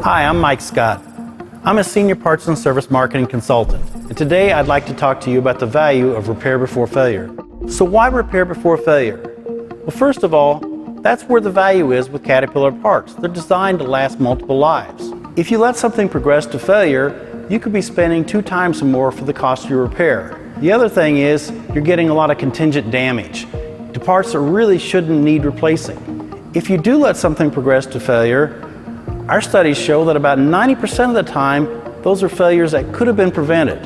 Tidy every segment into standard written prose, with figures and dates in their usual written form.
Hi, I'm Mike Scott. I'm a senior parts and service marketing consultant, and today I'd like to talk to you about the value of repair before failure. So why repair before failure? Well, first of all, that's where the value is with Caterpillar parts. They're designed to last multiple lives. If you let something progress to failure, you could be spending 2 times more for the cost of your repair. The other thing is, you're getting a lot of contingent damage to parts that really shouldn't need replacing. If you do let something progress to failure, our studies show that about 90% of the time, those are failures that could have been prevented.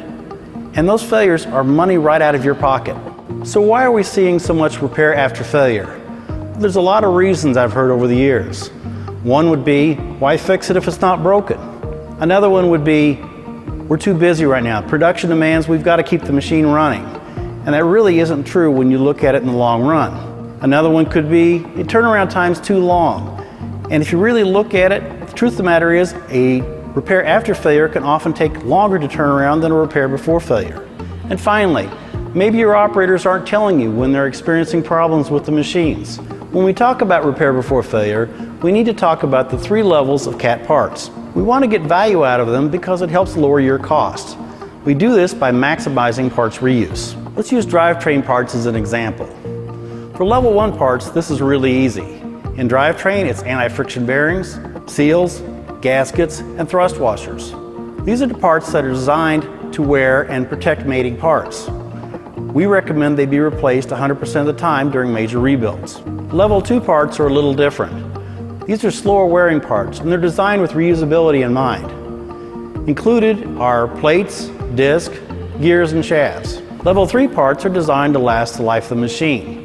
And those failures are money right out of your pocket. So why are we seeing so much repair after failure? There's a lot of reasons I've heard over the years. One would be, why fix it if it's not broken? Another one would be, we're too busy right now. Production demands we've got to keep the machine running. And that really isn't true when you look at it in the long run. Another one could be, the turnaround time's too long. And if you really look at it, the truth of the matter is, a repair after failure can often take longer to turn around than a repair before failure. And finally, maybe your operators aren't telling you when they're experiencing problems with the machines. When we talk about repair before failure, we need to talk about the 3 levels of CAT parts. We want to get value out of them because it helps lower your costs. We do this by maximizing parts reuse. Let's use drivetrain parts as an example. For level 1 parts, this is really easy. In drivetrain, it's anti-friction bearings, seals, gaskets, and thrust washers. These are the parts that are designed to wear and protect mating parts. We recommend they be replaced 100% of the time during major rebuilds. Level 2 parts are a little different. These are slower wearing parts, and they're designed with reusability in mind. Included are plates, disc, gears, and shafts. Level 3 parts are designed to last the life of the machine.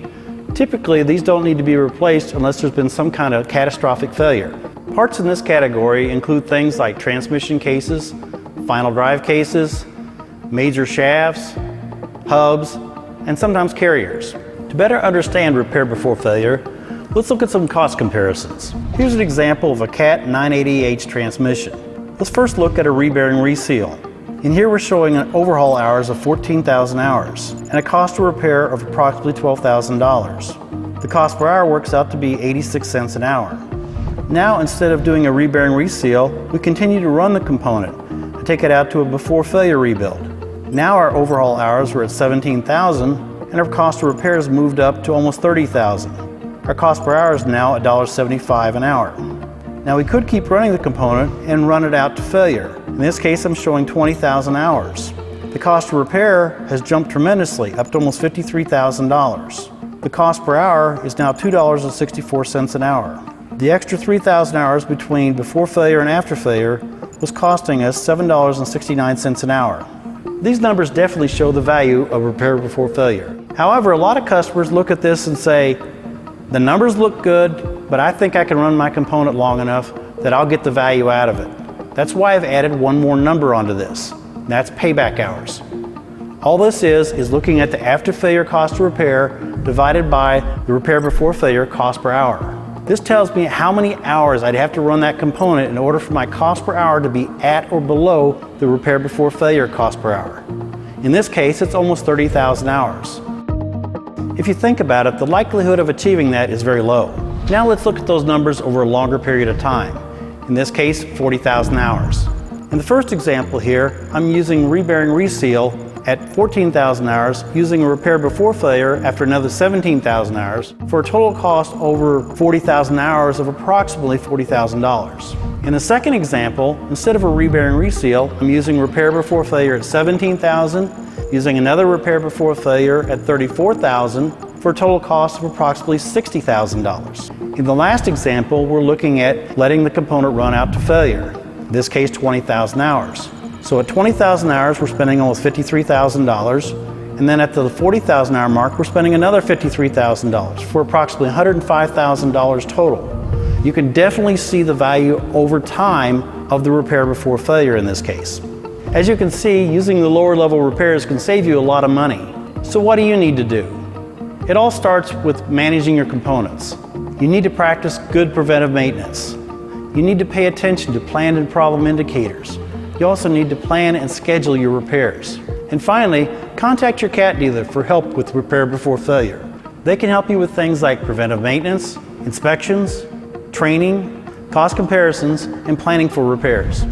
Typically, these don't need to be replaced unless there's been some kind of catastrophic failure. Parts in this category include things like transmission cases, final drive cases, major shafts, hubs, and sometimes carriers. To better understand repair before failure, let's look at some cost comparisons. Here's an example of a CAT 980H transmission. Let's first look at a rebearing reseal. And here we're showing an overhaul hours of 14,000 hours and a cost to repair of approximately $12,000. The cost per hour works out to be 86 cents an hour. Now, instead of doing a rebearing reseal, we continue to run the component and take it out to a before failure rebuild. Now our overhaul hours are at 17,000 and our cost to repair has moved up to almost 30,000. Our cost per hour is now $1.75 an hour. Now we could keep running the component and run it out to failure. In this case, I'm showing 20,000 hours. The cost to repair has jumped tremendously, up to almost $53,000. The cost per hour is now $2.64 an hour. The extra 3,000 hours between before failure and after failure was costing us $7.69 an hour. These numbers definitely show the value of repair before failure. However, a lot of customers look at this and say, the numbers look good, but I think I can run my component long enough that I'll get the value out of it. That's why I've added one more number onto this. That's payback hours. All this is looking at the after failure cost to repair divided by the repair before failure cost per hour. This tells me how many hours I'd have to run that component in order for my cost per hour to be at or below the repair before failure cost per hour. In this case, it's almost 30,000 hours. If you think about it, the likelihood of achieving that is very low. Now let's look at those numbers over a longer period of time. In this case, 40,000 hours. In the first example here, I'm using rebearing reseal at 14,000 hours using a repair before failure after another 17,000 hours for a total cost over 40,000 hours of approximately $40,000. In the second example, instead of a rebearing reseal, I'm using repair before failure at 17,000, using another repair before failure at 34,000 for a total cost of approximately $60,000. In the last example, we're looking at letting the component run out to failure, in this case 20,000 hours. So at 20,000 hours, we're spending almost $53,000, and then at the 40,000 hour mark, we're spending another $53,000 for approximately $105,000 total. You can definitely see the value over time of the repair before failure in this case. As you can see, using the lower level repairs can save you a lot of money. So what do you need to do? It all starts with managing your components. You need to practice good preventive maintenance. You need to pay attention to planned and problem indicators. You also need to plan and schedule your repairs. And finally, contact your CAT dealer for help with repair before failure. They can help you with things like preventive maintenance, inspections, training, cost comparisons, and planning for repairs.